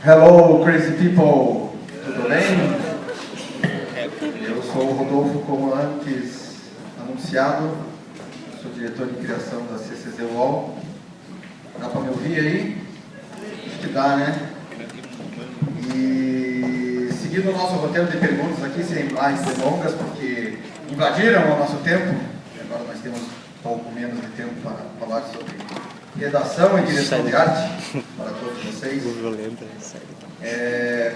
Hello, crazy people! Tudo bem? Eu sou o Rodolfo, como antes anunciado, sou diretor de criação da CCZ UOL. Dá para me ouvir aí? Acho que dá, né? E seguindo o nosso roteiro de perguntas aqui, sem mais delongas, porque invadiram o nosso tempo, e agora nós temos um pouco menos de tempo para falar sobre redação e direção de arte para todos vocês.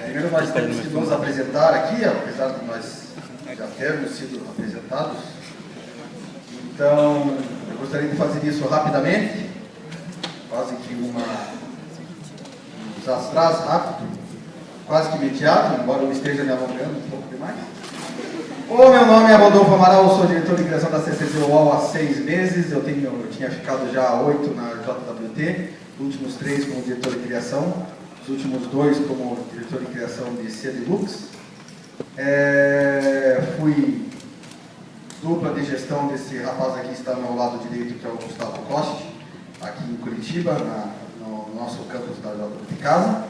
Primeiro nós temos que nos apresentar aqui, apesar de nós já termos sido apresentados. Então, eu gostaria de fazer isso rapidamente, quase que um desastrás rápido, quase que imediato, embora eu esteja me alongando um pouco demais. Meu nome é Rodolfo Amaral, eu sou diretor de criação da CCZ UOL há 6 meses, eu tinha ficado já 8 na JWT, os últimos 3 como diretor de criação, os últimos 2 como diretor de criação de Cedilux. Fui dupla de gestão desse rapaz aqui que está ao meu lado direito, que é o Gustavo Costa, aqui em Curitiba, no nosso campus da JWT Casa.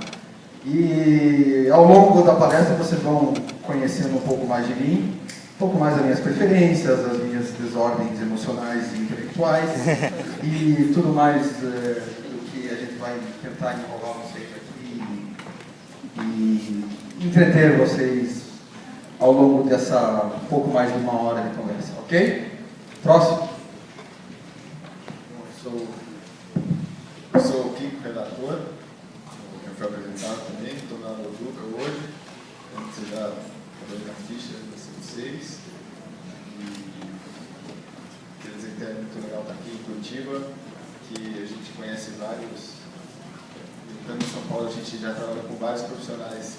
E ao longo da palestra vocês vão conhecendo um pouco mais de mim, um pouco mais das minhas preferências, as minhas desordens emocionais e intelectuais e tudo mais do que a gente vai tentar enrolar vocês aqui e entreter vocês ao longo dessa pouco mais de 1 hora de conversa, ok? Próximo. Eu sou o Kiko, redator, que foi apresentado também, estou na Loduca hoje, antes já falei na ficha da C6. Quer dizer que é muito legal estar aqui em Curitiba, que a gente conhece vários, estando em São Paulo a gente já trabalha com vários profissionais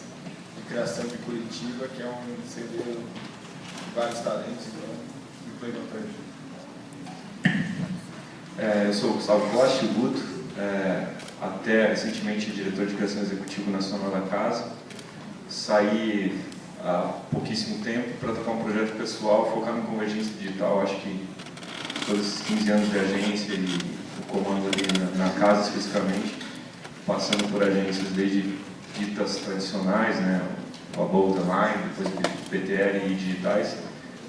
de criação de Curitiba, que é um celeiro de vários talentos, então muito legal para a gente. Eu sou o Gustavo Costa, o Guto, até recentemente diretor de criação executivo nacional da casa. Saí há pouquíssimo tempo para tocar um projeto pessoal focado em convergência digital. Acho que todos esses 15 anos de agência e o comando ali na casa especificamente, passando por agências desde ditas tradicionais, né, o Above the Line, depois PTL e digitais.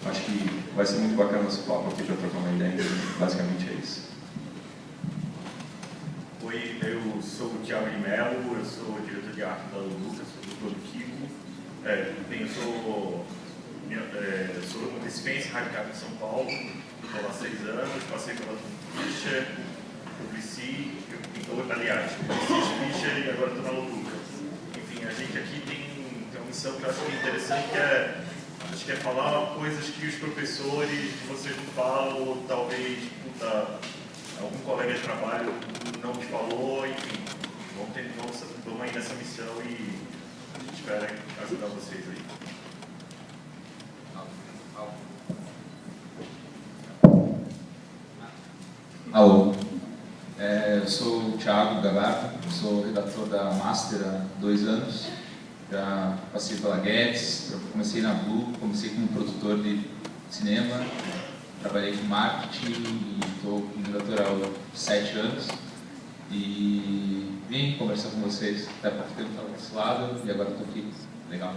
Acho que vai ser muito bacana o nosso papo aqui para trocar uma ideia, basicamente é isso. Oi, eu sou o Thiago de Mello, eu sou diretor de arte da Loduca, sou doutor do Kiko. Eu sou recifense, radicado em São Paulo, estou há 6 anos, passei pela Fischer, Publici, aliás, Publici, Fischer e agora estou na Loduca. Enfim, a gente aqui tem uma missão que eu acho que é interessante, que a gente quer falar coisas que os professores de vocês não falam, ou talvez algum colega de trabalho não te falou, enfim, vamos aí nessa missão e a gente espera ajudar vocês aí. Alô, eu sou o Thiago Gavato, sou redator da Master há 2 anos, já passei pela Guedes, comecei na Blue, comecei como produtor de cinema, trabalhei com marketing e estou em redator há 7 anos e vim conversar com vocês, até pouco tempo estava desse lado e agora estou aqui, legal.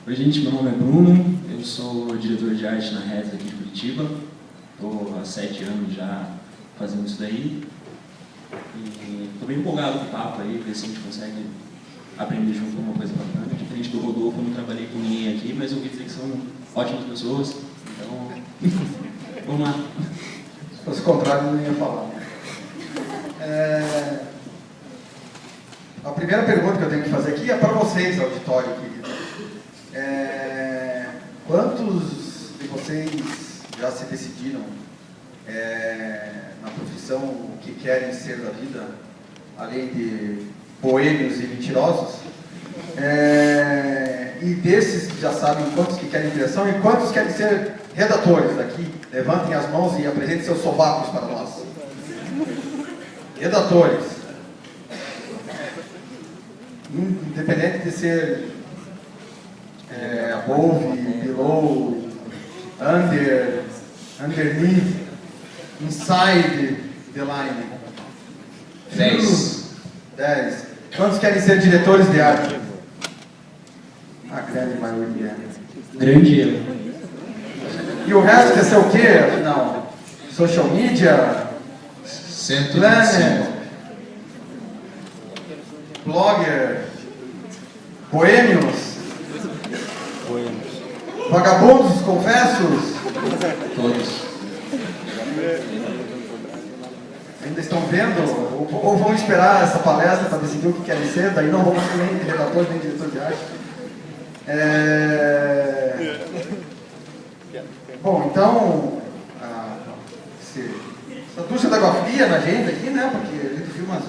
Oi gente, meu nome é Bruno, eu sou diretor de arte na Reza aqui de Curitiba, estou há 7 anos já fazendo isso daí e estou bem empolgado com o papo aí, ver se a gente consegue aprender junto uma coisa bacana. Diferente do Rodolfo, eu não trabalhei com ninguém aqui, mas eu ouvi dizer que são ótimas pessoas, então vamos lá. Se fosse o contrário, eu não ia falar. A primeira pergunta que eu tenho que fazer aqui é para vocês, auditório querido. Quantos de vocês já se decidiram na profissão o que querem ser da vida, além de boêmios e mentirosos? E desses que já sabem, quantos que querem criação e quantos querem ser redatores daqui? Levantem as mãos e apresentem seus sovacos para nós. Redatores. Independente de ser above, below, under, underneath, inside the line. 10. 10. Quantos querem ser diretores de arte? A grande maioria. Grande erro. E o resto quer ser o quê, afinal? Social media? 125. Planner? Blogger? Boêmios? Vagabundos, confessos? Todos. Ainda estão vendo? Ou vão esperar essa palestra para decidir o que querem ser? Daí não vamos ser nem redator, nem diretor de arte. Bom, então, essa ducha d'água fria na agenda aqui, né? Porque a gente viu umas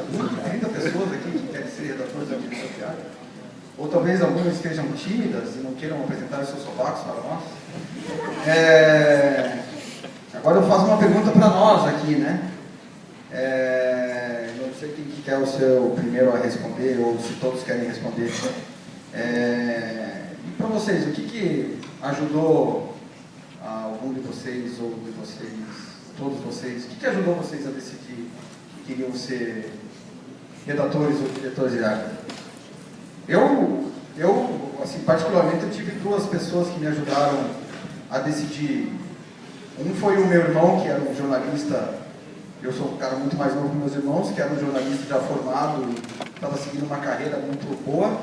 30 pessoas aqui que querem ser redatores ou diretor de arte. Ou talvez algumas estejam tímidas e não queiram apresentar os seus sovacos para nós. Agora eu faço uma pergunta para nós aqui, né? Não sei quem que quer o seu primeiro a responder, ou se todos querem responder. E para vocês, o que ajudou algum de vocês, ou de vocês, todos vocês, o que ajudou vocês a decidir que queriam ser redatores ou diretores de arte? Eu assim, particularmente, eu tive duas pessoas que me ajudaram a decidir. Um foi o meu irmão, que era um jornalista. Eu sou um cara muito mais novo que meus irmãos, que era um jornalista já formado e estava seguindo uma carreira muito boa,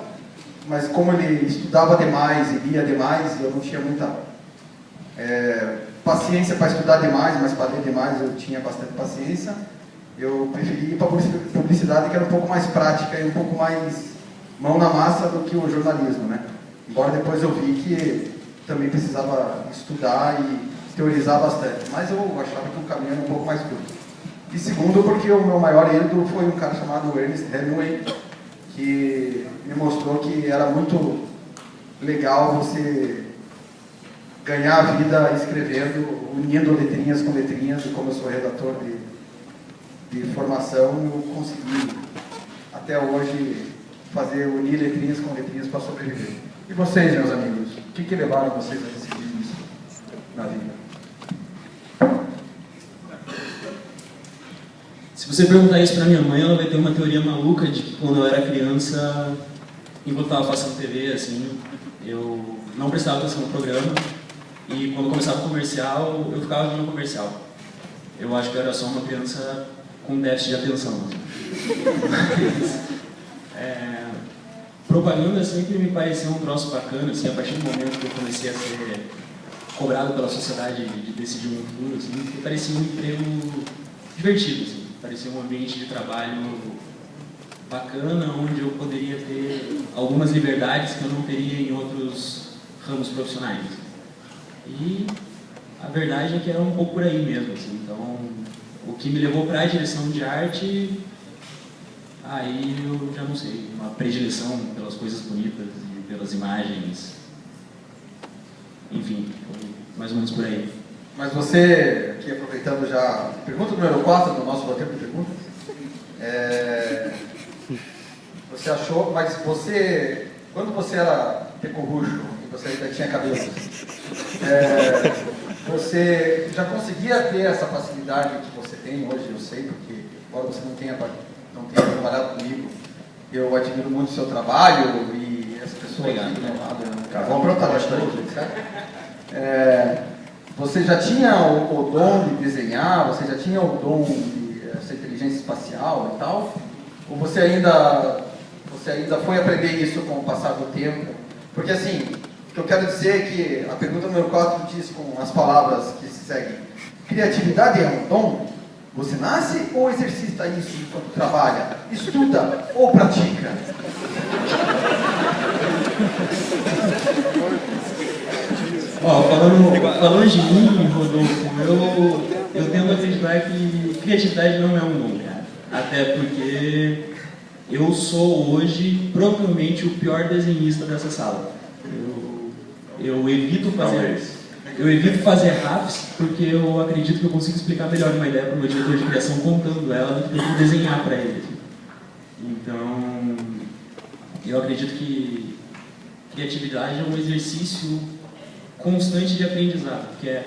mas como ele estudava demais e lia demais, e eu não tinha muita paciência para estudar demais, mas para ler demais eu tinha bastante paciência, eu preferi ir para a publicidade, que era um pouco mais prática e um pouco mais mão na massa do que o jornalismo, né? Embora depois eu vi que também precisava estudar e teorizar bastante, mas eu achava que o caminho era um pouco mais curto. E segundo, porque o meu maior ídolo foi um cara chamado Ernest Hemingway, que me mostrou que era muito legal você ganhar a vida escrevendo, unindo letrinhas com letrinhas, e como eu sou redator de formação, eu consegui até hoje unir letrinhas com letrinhas para sobreviver. E vocês, meus amigos, o que levaram vocês a decidir isso na vida? Se você perguntar isso pra minha mãe, ela vai ter uma teoria maluca de que quando eu era criança, enquanto estava passando TV, assim, eu não prestava atenção no programa, e quando começava o comercial, eu ficava vendo o comercial. Eu acho que eu era só uma criança com déficit de atenção. Mas, propaganda sempre me pareceu um troço bacana, assim, a partir do momento que eu comecei a ser cobrado pela sociedade de decidir um futuro, assim, me parecia um emprego divertido, assim. Parecia um ambiente de trabalho bacana, onde eu poderia ter algumas liberdades que eu não teria em outros ramos profissionais. E a verdade é que era um pouco por aí mesmo, assim. Então, o que me levou para a direção de arte, aí eu já não sei, uma predileção pelas coisas bonitas e pelas imagens. Enfim, foi mais ou menos por aí. Mas você, aqui aproveitando já, pergunta número 4 do nosso roteiro de perguntas, você achou, mas você, quando você era pecorrucho e você ainda tinha cabelo, você já conseguia ter essa facilidade que você tem hoje, eu sei, porque embora você não tenha trabalhado comigo, eu admiro muito o seu trabalho e essa pessoa aqui do meu lado, vamos aprontar bastante, certo? Você já tinha o dom de desenhar, você já tinha o dom de essa inteligência espacial e tal? Ou você ainda foi aprender isso com o passar do tempo? Porque assim, o que eu quero dizer é que a pergunta número 4 diz com as palavras que se seguem: criatividade é um dom? Você nasce ou exercita isso enquanto trabalha? Estuda ou pratica? Falando de mim, Rodolfo, eu tendo a acreditar que criatividade não é um dom, cara. Até porque eu sou hoje provavelmente o pior desenhista dessa sala. Eu evito fazer RAFs porque eu acredito que eu consigo explicar melhor uma ideia para o meu diretor de criação contando ela do que desenhar para ele. Então, eu acredito que criatividade é um exercício constante de aprendizado, porque é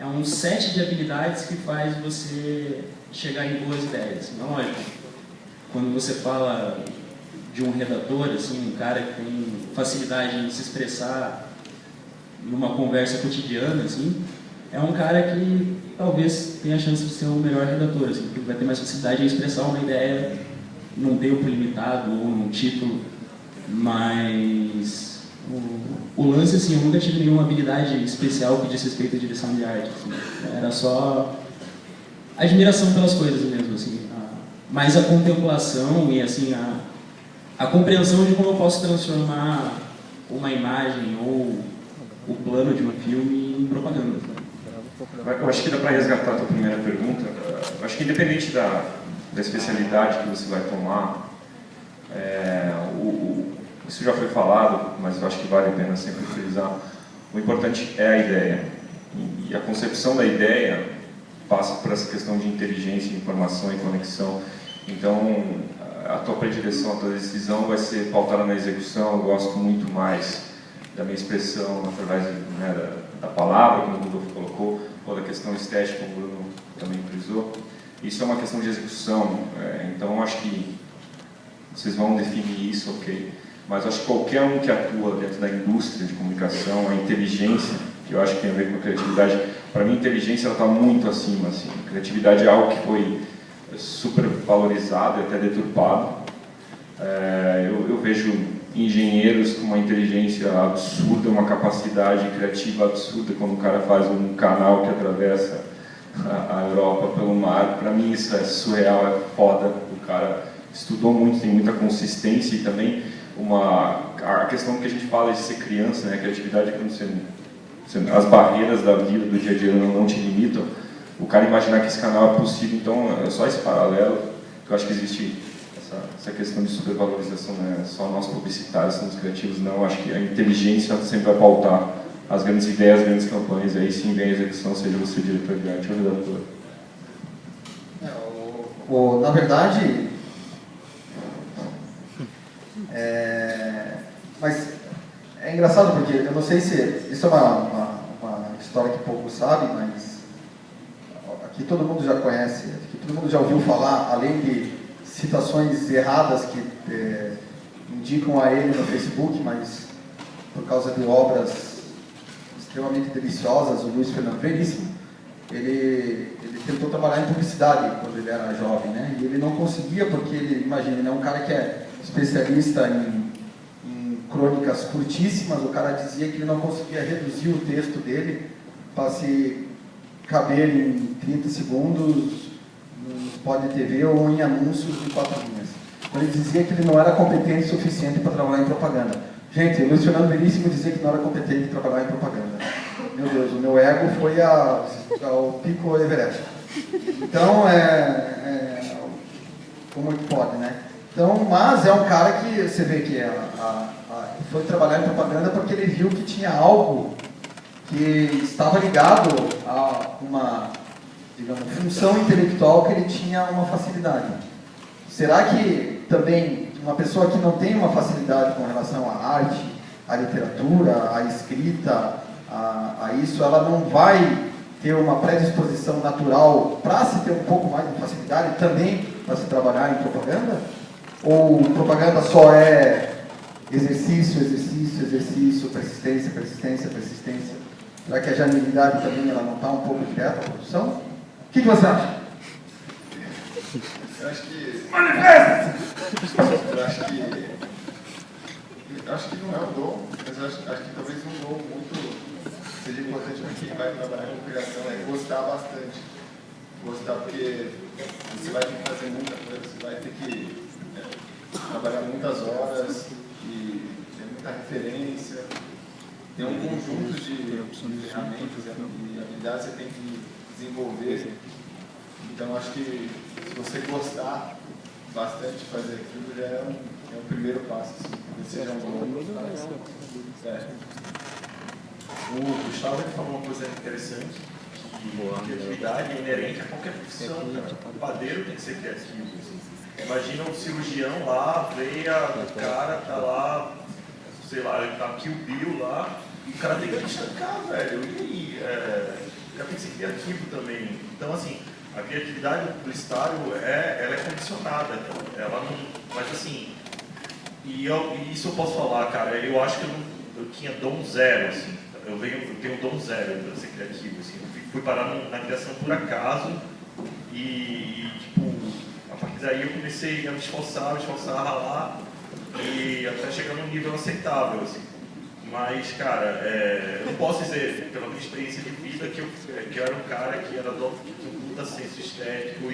um set de habilidades que faz você chegar em boas ideias. Não é? Quando você fala de um redator, assim, um cara que tem facilidade em se expressar numa conversa cotidiana, assim, é um cara que talvez tenha a chance de ser o melhor redator, assim, porque vai ter mais facilidade em expressar uma ideia num tempo limitado ou num título, mas o lance, assim, eu nunca tive nenhuma habilidade especial que diz respeito à direção de arte, assim, era só admiração pelas coisas mesmo, assim, mais a contemplação e, assim, a compreensão de como eu posso transformar uma imagem ou o plano de um filme em propaganda. Eu acho que dá para resgatar a tua primeira pergunta. Eu acho que independente da especialidade que você vai tomar, isso já foi falado, mas eu acho que vale a pena sempre frisar, o importante é a ideia. E a concepção da ideia passa por essa questão de inteligência, informação e conexão. Então, a tua predileção, a tua decisão vai ser pautada na execução. Eu gosto muito mais da minha expressão através, né, da palavra, como o Rodolfo colocou, ou da questão estética, como o Bruno também frisou. Isso é uma questão de execução. Então, eu acho que vocês vão definir isso, ok? Mas eu acho que qualquer um que atua dentro da indústria de comunicação, a inteligência, que eu acho que tem a ver com a criatividade, para mim, a inteligência está muito acima. Assim. A criatividade é algo que foi super valorizado e até deturpado. Eu vejo engenheiros com uma inteligência absurda, uma capacidade criativa absurda, quando o cara faz um canal que atravessa a Europa pelo mar. Para mim isso é surreal, é foda. O cara estudou muito, tem muita consistência e também a questão que a gente fala de ser criança, né? A criatividade é quando as barreiras da vida, do dia a dia não te limitam. O cara imaginar que esse canal é possível, então é só esse paralelo que eu acho que existe essa questão de supervalorização, né? Só nós publicitários somos criativos, não. Eu acho que a inteligência sempre vai pautar as grandes ideias, as grandes campanhas, e aí sim vem a execução, seja você diretor de arte ou redator. Na verdade, mas é engraçado porque eu não sei se isso é uma história que poucos sabem, mas aqui todo mundo já conhece, aqui todo mundo já ouviu falar, além de citações erradas que indicam a ele no Facebook, mas por causa de obras extremamente deliciosas, o Luiz Fernando Veríssimo, ele tentou trabalhar em publicidade quando ele era jovem, né? E ele não conseguia porque imagina, ele é um cara que é especialista em crônicas curtíssimas. O cara dizia que ele não conseguia reduzir o texto dele para se caber em 30 segundos no spot de TV ou em anúncios de 4 linhas. Então ele dizia que ele não era competente o suficiente para trabalhar em propaganda. Gente, o Luiz Fernando Veríssimo dizia que não era competente em trabalhar em propaganda. Meu Deus, o meu ego foi ao pico Everest. Então, como é que pode, né? Então, mas é um cara que você vê que foi trabalhar em propaganda porque ele viu que tinha algo que estava ligado a uma, digamos, função intelectual que ele tinha uma facilidade. Será que também uma pessoa que não tem uma facilidade com relação à arte, à literatura, à escrita, a isso, ela não vai ter uma predisposição natural para se ter um pouco mais de facilidade também para se trabalhar em propaganda? Ou propaganda só é exercício, persistência? Será que a genialidade também ela não está um pouco direta à produção? O que você acha? Eu acho que... Manifesta! Eu acho que não é um dom, mas eu acho que talvez um dom muito seja importante para quem vai trabalhar com criação, é gostar bastante. Gostar porque você vai ter que fazer muita coisa, você vai ter que trabalhar muitas horas e ter muita referência. Tem um conjunto de ferramentas e habilidades que você tem que desenvolver. Então acho que se você gostar bastante de fazer aquilo, já é um primeiro passo. Assim. Seja um bom. O Gustavo falou uma coisa interessante, que criatividade é inerente a qualquer profissão, cara. O padeiro tem que ser criativo. Imagina um cirurgião lá, veia, o cara tá lá, sei lá, ele tá aqui o Bill lá, e o cara tem que destacar, velho. E aí? O cara tem que ser criativo também. Então, assim, a criatividade do publicitário ela é condicionada, então, ela não. Mas assim, E isso eu posso falar, cara, eu acho que eu tinha dom zero, assim. Eu tenho dom zero para ser criativo, assim. Eu fui parar na criação por acaso e, tipo, a partir daí eu comecei a me esforçar, a ralar e até chegar num nível aceitável, assim. Mas, cara, eu não posso dizer, pela minha experiência de vida, que eu era um cara que era do puta senso estético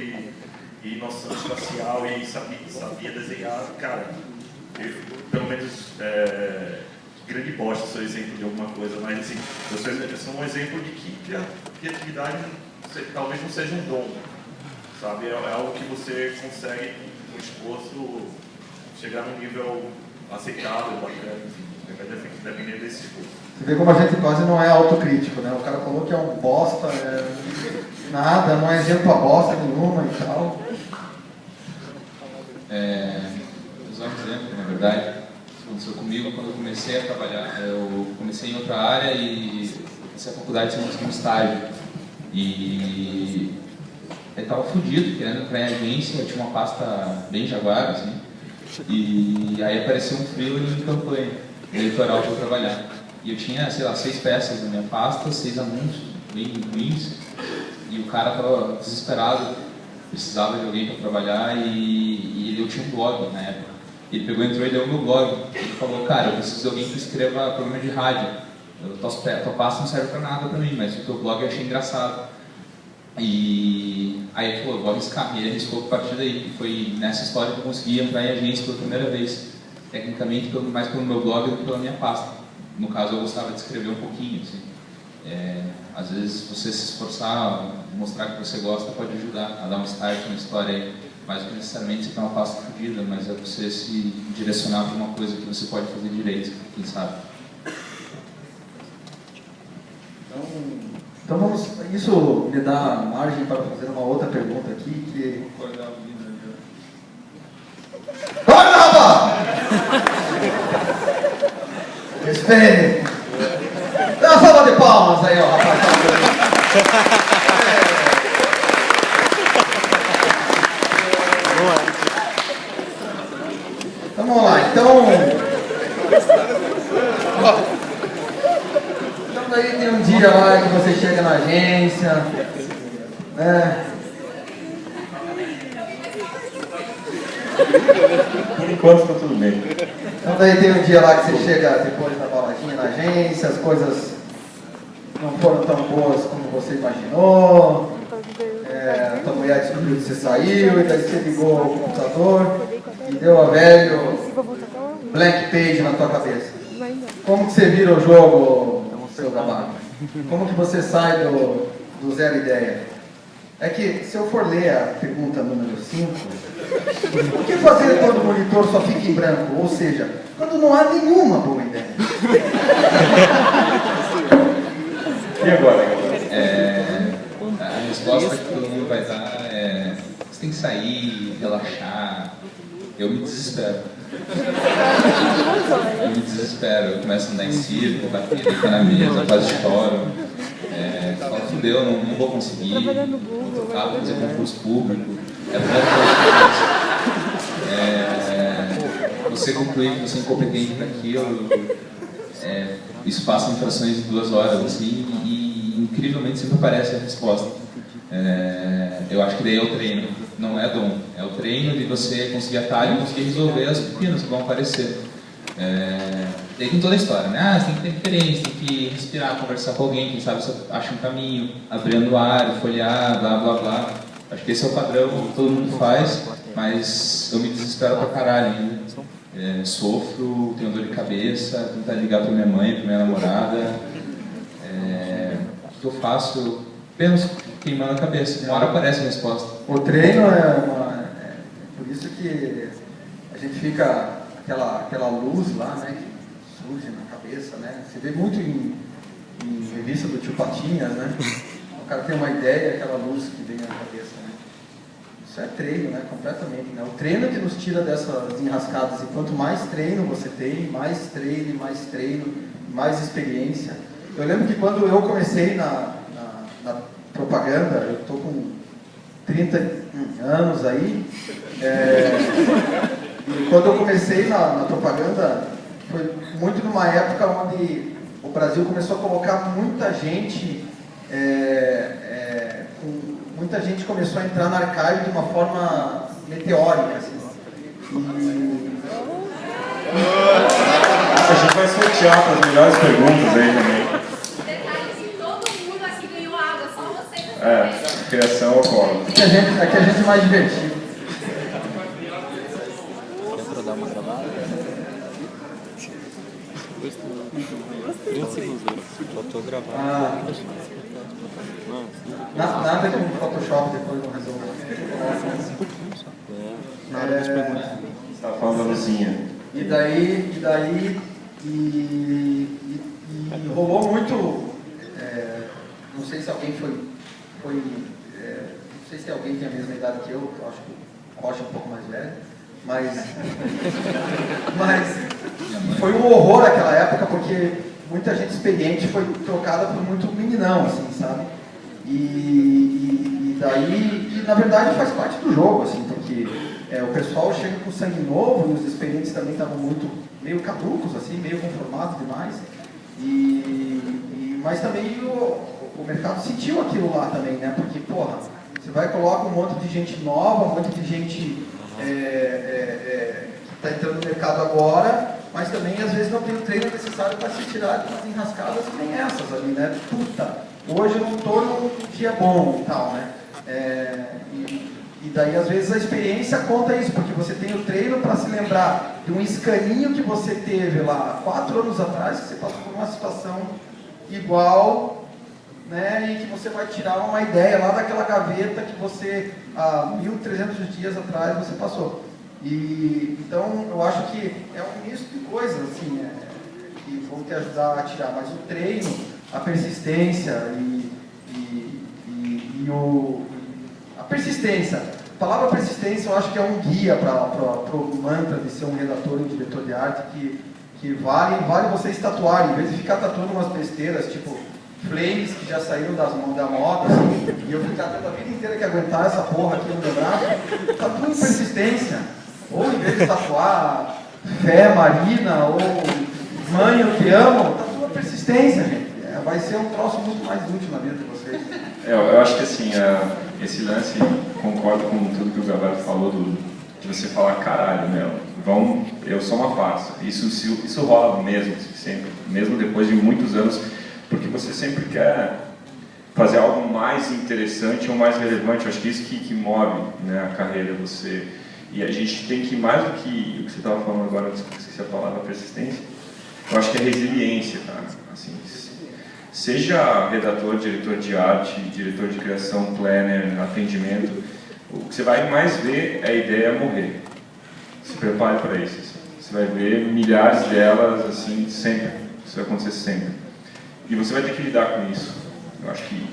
e noção espacial e sabia desenhar, cara. Pelo menos, grande bosta, sou exemplo de alguma coisa, mas assim, eu sou um exemplo de que criatividade talvez não seja um dom, sabe? É algo que você consegue, com esforço, chegar num nível aceitável, bacana, enfim, vai depender desse esforço. Você vê como a gente quase não é autocrítico, né? O cara falou que é um bosta, nada, não é exemplo pra bosta nenhuma e tal. Usar um exemplo, na verdade, aconteceu comigo quando eu comecei a trabalhar. Eu comecei em outra área e comecei a faculdade sem conseguir um estágio. E eu estava fudido, querendo entrar em agência, eu tinha uma pasta bem jaguar, assim. E aí apareceu um freela em campanha eleitoral para eu trabalhar. E eu tinha, sei lá, 6 peças na minha pasta, 6 anúncios bem ruins. E o cara estava desesperado, precisava de alguém para trabalhar e eu tinha um blog na época. Ele pegou, entrou e deu o meu blog. Ele falou, cara, eu preciso de alguém que escreva programa de rádio. Tua pasta não serve para nada para mim, mas o teu blog eu achei engraçado. E aí ele falou, vou arriscar. E ele arriscou a partir daí. E foi nessa história que eu consegui entrar em agência pela primeira vez. Tecnicamente, mais pelo meu blog do que pela minha pasta. No caso, eu gostava de escrever um pouquinho, assim. Às vezes, você se esforçar, mostrar que você gosta, pode ajudar a dar um start na história aí. Mas não necessariamente você tem uma pasta fodida, mas é você se direcionar para uma coisa que você pode fazer direito, quem sabe. Então vamos, isso me dá margem para fazer uma outra pergunta aqui, que... Olha, rapaz! Respeite! Dá uma salva de palmas aí, ó, rapaz. Então, vamos lá, então daí tem um dia lá que você chega na agência, né? Por enquanto está tudo bem. Então daí tem um dia lá que você chega depois da baladinha na agência, as coisas não foram tão boas como você imaginou, a tua mulher descobriu que você saiu, e daí você ligou o computador e deu a velho blank page na tua cabeça. Como que você vira o jogo, seu Gabato? Como que você sai do zero ideia? É que, se eu for ler a pergunta número 5, o que fazer quando o monitor só fica em branco? Ou seja, quando não há nenhuma boa ideia. E agora, galera? A resposta que todo mundo vai dar é: você tem que sair, relaxar. Eu me desespero. Eu começo a andar em círculo, bater na mesa, quase choro. Falo, fudeu, não vou conseguir. Vou trocar, vou fazer concurso público. Você concluir que você é incompetente naquilo. Isso passa em frações de 2 horas, assim, e incrivelmente sempre aparece a resposta. Eu acho que daí é o treino, não é dom, é o treino de você conseguir atalho e conseguir resolver as pepinas que vão aparecer. Daí com toda a história, né? Você tem que ter referência, tem que respirar, conversar com alguém, quem sabe você acha um caminho, abrindo o ar, folhear, blá blá blá. Acho que esse é o padrão que todo mundo faz, mas eu me desespero pra caralho ainda. Sofro, tenho dor de cabeça, tentar ligar pra minha mãe, pra minha namorada. O que eu faço? Eu penso, queimando a cabeça. Uma hora aparece a resposta. O treino por isso que a gente fica aquela luz lá, né, que surge na cabeça, né? Você vê muito em revista do Tio Patinhas, né? O cara tem uma ideia, aquela luz que vem na cabeça, né? Isso é treino, né? Completamente, né? O treino que nos tira dessas enrascadas, e quanto mais treino você tem, mais treino, mais experiência. Eu lembro que quando eu comecei na propaganda, eu estou com 30 anos aí, E quando eu comecei na propaganda, foi muito numa época onde o Brasil começou a colocar muita gente, muita gente começou a entrar na archive de uma forma meteórica, assim. A gente vai sortear para as melhores perguntas aí também. Detalhe que todo mundo aqui ganhou água, só você. Criação ocorre. Aqui a gente é mais divertido. Quer dar uma gravada? 30 segundos. Só tô gravando. Nada que o Photoshop depois não resolva. Nada das perguntas. Você estava falando da luzinha. E rolou muito, não sei se alguém não sei se alguém tem a mesma idade que eu acho que o Rocha é um pouco mais velho, mas foi um horror aquela época, porque muita gente experiente foi trocada por muito meninão, assim, sabe? E na verdade faz parte do jogo, assim, porque o pessoal chega com sangue novo e os experientes também estavam meio caducos, assim, meio conformados demais. Mas também o mercado sentiu aquilo lá também, né? Porque, porra, você vai e coloca um monte de gente nova, um monte de gente que está entrando no mercado agora, mas também às vezes não tem o treino necessário para se tirar de umas enrascadas que nem essas ali, né? Puta, hoje eu não estou num dia bom e tal, né? E daí, às vezes, a experiência conta isso, porque você tem o treino para se lembrar de um escaninho que você teve lá 4 anos atrás, que você passou por uma situação igual, né, e que você vai tirar uma ideia lá daquela gaveta que você, há 1.300 dias atrás, você passou. Então, eu acho que é um misto de coisas, assim, que vão te ajudar a tirar, mas o treino, a persistência a persistência. A palavra persistência eu acho que é um guia para o mantra de ser um redator e um diretor de arte que vale vocês tatuarem, em vez de ficar tatuando umas besteiras, tipo flames que já saíram da moda, assim, e eu ficar tendo a vida inteira que aguentar essa porra aqui no meu braço, tatua em persistência. Ou em vez de tatuar fé, Marina, ou mãe, eu te amo, tatua persistência, gente. Vai ser um troço muito mais útil na vida de vocês. Eu acho que assim, esse lance, concordo com tudo que o Gabriel falou, de você falar, caralho, eu sou uma farsa. Isso rola mesmo, sempre, mesmo depois de muitos anos, porque você sempre quer fazer algo mais interessante ou mais relevante. Eu acho que isso que move, né, a carreira, e a gente tem que, mais do que o que você estava falando agora, eu esqueci a palavra persistência, eu acho que é resiliência, cara, assim, seja redator, diretor de arte, diretor de criação, planner, atendimento, o que você vai mais ver é a ideia morrer. Se prepare para isso. Assim. Você vai ver milhares delas, assim, sempre. Isso vai acontecer sempre. E você vai ter que lidar com isso. Eu acho que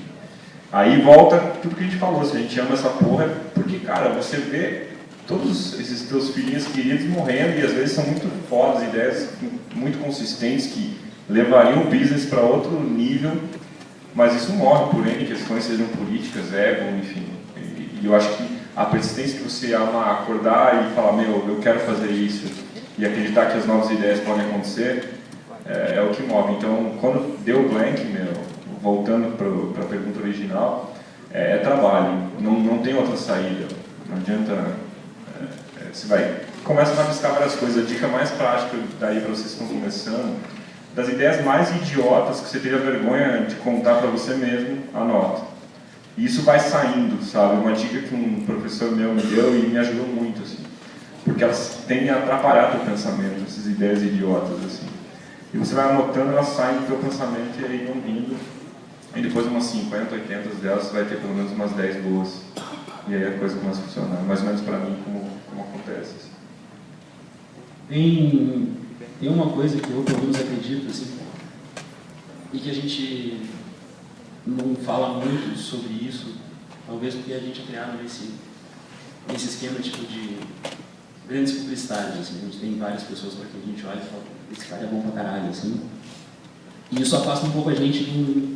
aí volta tudo que a gente falou. Se a gente ama essa porra, é porque, cara, você vê todos esses teus filhinhos queridos morrendo e às vezes são muito fodas, ideias muito consistentes que levariam o business para outro nível, mas isso morre por N questões, sejam políticas, ego, enfim. E eu acho que a persistência que você ama acordar e falar, eu quero fazer isso, e acreditar que as novas ideias podem acontecer, é o que move. Então, quando deu blank, voltando para a pergunta original, é trabalho, não tem outra saída, não adianta, começa a rabiscar várias coisas. A dica mais prática daí para vocês que estão começando, das ideias mais idiotas que você teria vergonha de contar para você mesmo, anota. E isso vai saindo, sabe? Uma dica que um professor meu me deu e me ajudou muito, assim. Porque elas tendem a atrapalhar teu pensamento, essas ideias idiotas, assim. E você vai anotando, elas saem do teu pensamento e aí vão vindo. E depois umas 50, 80 delas, você vai ter pelo menos umas 10 boas. E aí a coisa começa a funcionar. Mais ou menos para mim, como acontece. Assim. Tem uma coisa que eu, pelo menos, acredito, assim, e que a gente não fala muito sobre isso, talvez porque a gente é criado nesse esquema tipo de grandes publicitários, assim, a gente tem várias pessoas para que a gente olha e fala, esse cara é bom pra caralho, assim, e isso afasta um pouco a gente de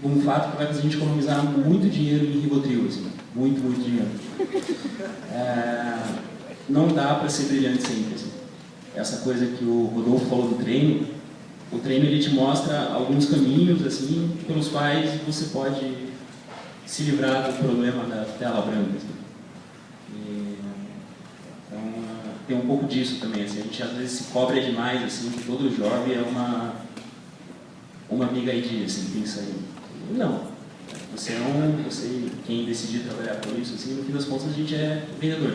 um fato que vai fazer a gente economizar muito dinheiro em Rivotril, assim, muito dinheiro. não dá para ser brilhante sempre. Assim. Essa coisa que o Rodolfo falou do treino, o treino ele te mostra alguns caminhos assim, pelos quais você pode se livrar do problema da tela branca. Assim. Então, tem um pouco disso também. Assim, a gente às vezes se cobra demais, assim, que todo jovem é uma big idea, assim, pensa aí. Não. Você quem decidir trabalhar com isso, assim, no fim das contas a gente é vendedor.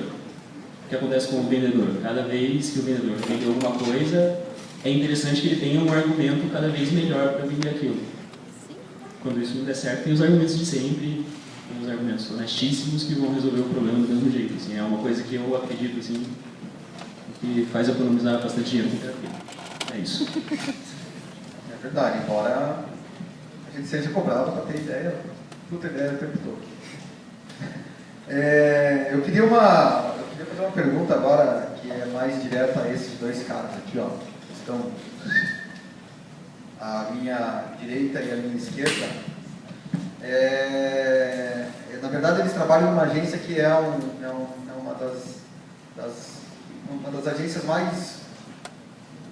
O que acontece com o vendedor? Cada vez que o vendedor vende alguma coisa, é interessante que ele tenha um argumento cada vez melhor para vender aquilo. Quando isso não der certo, tem os argumentos de sempre, tem os argumentos honestíssimos que vão resolver o problema do mesmo jeito. Assim, é uma coisa que eu acredito assim, que faz economizar bastante dinheiro com terapia. É isso. É verdade, embora a gente seja cobrado para ter ideia, puta ideia o tempo todo. Eu queria fazer uma pergunta agora que é mais direta a esses dois caras aqui, ó. Que estão à minha direita e à minha esquerda. Na verdade, eles trabalham numa agência que é uma das agências mais,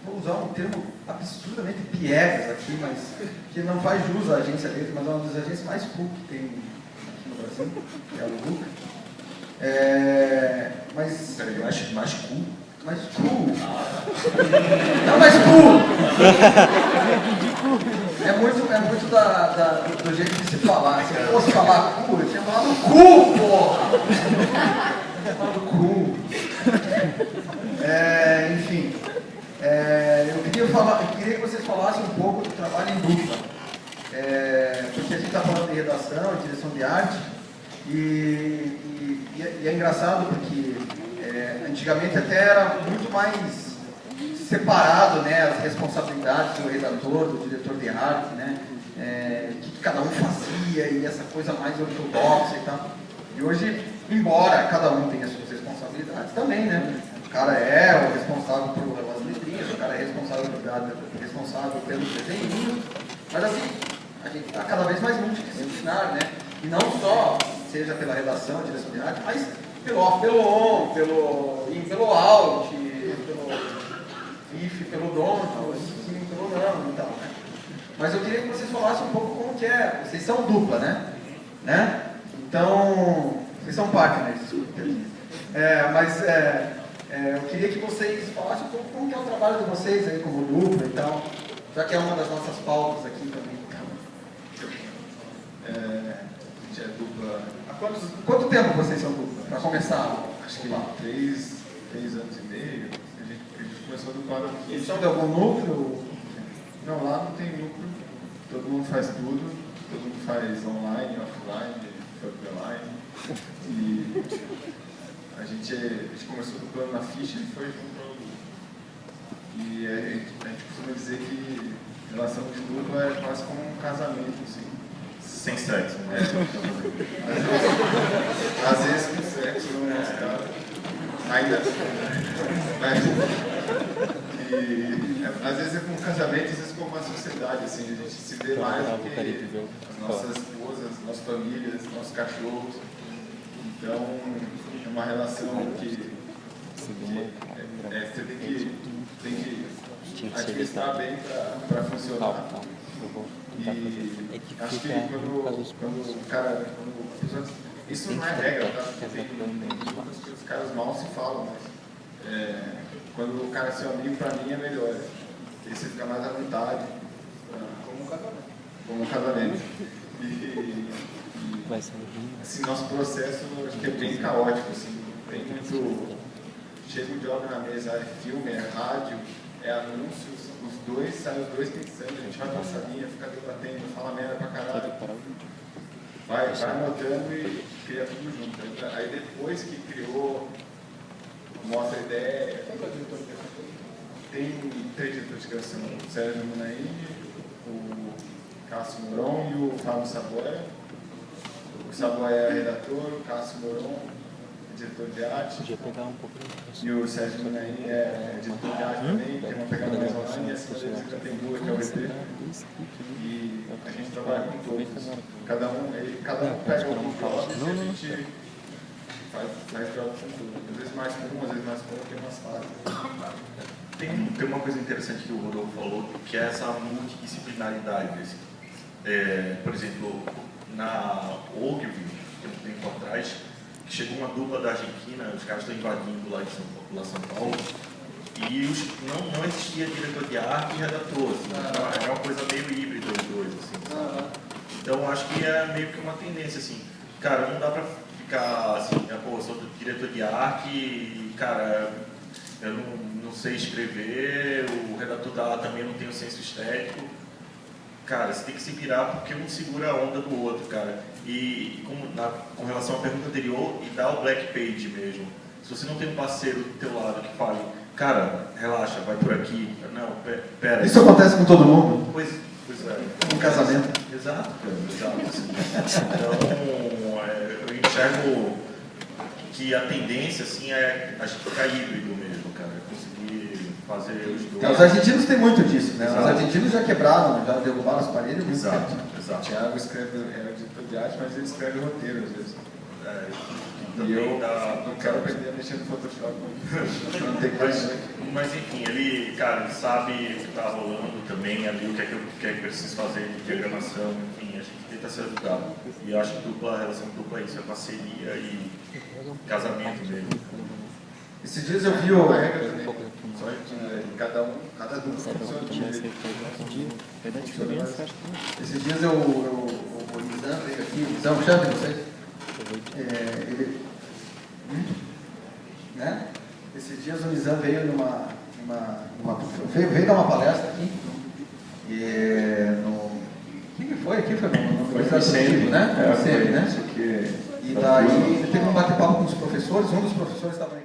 vou usar um termo absurdamente piegas aqui, mas que não faz jus à agência deles, mas é uma das agências mais cool que tem aqui no Brasil, que é a Luca. Mas... Peraí, mais cool? Mais cool? Não mais cool! É muito do jeito de se falar. Se eu fosse falar cool, eu tinha falado cool, porra! Eu tinha falado cool. Enfim, eu queria que vocês falassem um pouco do trabalho em dupla. Porque a gente está falando de redação, de direção de arte, e é engraçado porque antigamente até era muito mais separado, né, as responsabilidades do redator, do diretor de arte, né, que cada um fazia e essa coisa mais ortodoxa e tal. E hoje, embora cada um tenha suas responsabilidades também, né, o cara é o responsável pelas letrinhas, o cara é responsável pelos desenhos, mas assim, a gente está cada vez mais multidisciplinar, né, e não só seja pela redação, direção de arte, mas pelo off, pelo on, pelo out, pelo if, pelo don't, sim, pelo não e tal, né? Mas eu queria que vocês falassem um pouco como que é. Vocês são dupla, né? Então, vocês são partners, desculpa. Eu queria que vocês falassem um pouco como que é o trabalho de vocês aí como dupla e tal, já que é uma das nossas pautas aqui também. A gente é dupla. Há quanto tempo vocês são dupla? Para começar? Acho que 3 anos e meio. A gente começou do quadro aqui. Eles são de algum núcleo? Não, lá não tem núcleo. Todo mundo faz tudo. Todo mundo faz online, offline, online. E a gente começou do plano na ficha e foi junto ao grupo. E a gente costuma dizer que relação de dupla é quase como um casamento, assim. Sem sexo, né? Às vezes com sexo, no nosso caso. Ainda. Às vezes é com um casamento, às vezes com uma sociedade, assim, a gente se vê mais do que as nossas esposas, nossas famílias, nossos cachorros. Então, é uma relação que você tem que administrar bem para funcionar. E acho que quando o cara... Isso não é regra, tá? Tem coisas que os caras mal se falam, mas quando o cara é seu amigo, pra mim é melhor. Ele você fica mais à vontade. Como um casamento. Assim, nosso processo acho que é bem caótico, assim, tem muito... Chega um job na mesa, é filme, é rádio, é anúncios, saem os dois pensando, a gente vai pra salinha, fica debatendo, fala merda pra caralho. Vai anotando e cria tudo junto. Aí depois que criou, mostra a ideia. Tem 3 diretores de criação, o Sérgio Munaí, o Cássio Moron e o Fábio Saboia. O Saboia é redator, o Cássio Moron é diretor de arte. E o Sérgio Munaí é diretor de arte também, tem uma pegada mais online, e a segunda visita tem 2, que é o VP. E a gente trabalha com todos. Cada um pega um job e a gente faz jogo com tudo. Às vezes mais com um, às vezes mais com outro, tem umas fases. Tem uma coisa interessante que o Rodolfo falou, que é essa multidisciplinaridade. Por exemplo, na Ogilvy, tem um tempo atrás, chegou uma dupla da Argentina, os caras estão invadindo lá em São Paulo, e não existia diretor de arte e redator, assim, é uma coisa meio híbrida os dois, assim, sabe? Então acho que é meio que uma tendência, assim, cara, não dá pra ficar assim, pô, eu sou diretor de arte e, cara, eu não sei escrever, o redator também não tem o senso estético. Cara, você tem que se virar porque um segura a onda do outro, cara. E com relação à pergunta anterior, e dá o black page mesmo. Se você não tem um parceiro do teu lado que fale, cara, relaxa, vai por aqui. Não, pera. Isso acontece com todo mundo. Pois é. Um casamento. Exato, cara, exato. Assim. Então, eu enxergo que a tendência, assim, é a gente ficar híbrido mesmo, cara. Conseguir fazer os dois. Os argentinos têm muito disso, né? Exato. Os argentinos já quebraram, já derrubaram as paredes. Exato, O exato. Thiago escreve, é diretor de arte, mas ele escreve roteiro às vezes. E eu não quero aprender a mexer no Photoshop. Não tem coisa. Mas enfim, ele sabe o que está rolando também, ali o que é que eu preciso fazer de diagramação, enfim, a gente tenta se ajudar. E eu acho que a relação dupla é isso, é parceria e casamento mesmo. Esses dias eu vi o... Só de cada dupla funciona de um jeito. Esses dias o Nizam veio aqui, o Nizam, chama de vocês? Ele... Né? Esses dias o Nizam veio veio dar uma palestra aqui. Quem que foi aqui? Foi no Universidade, né? Foi, né? isso aqui. E daí ele teve um bate-papo com os professores, um dos professores estava aí.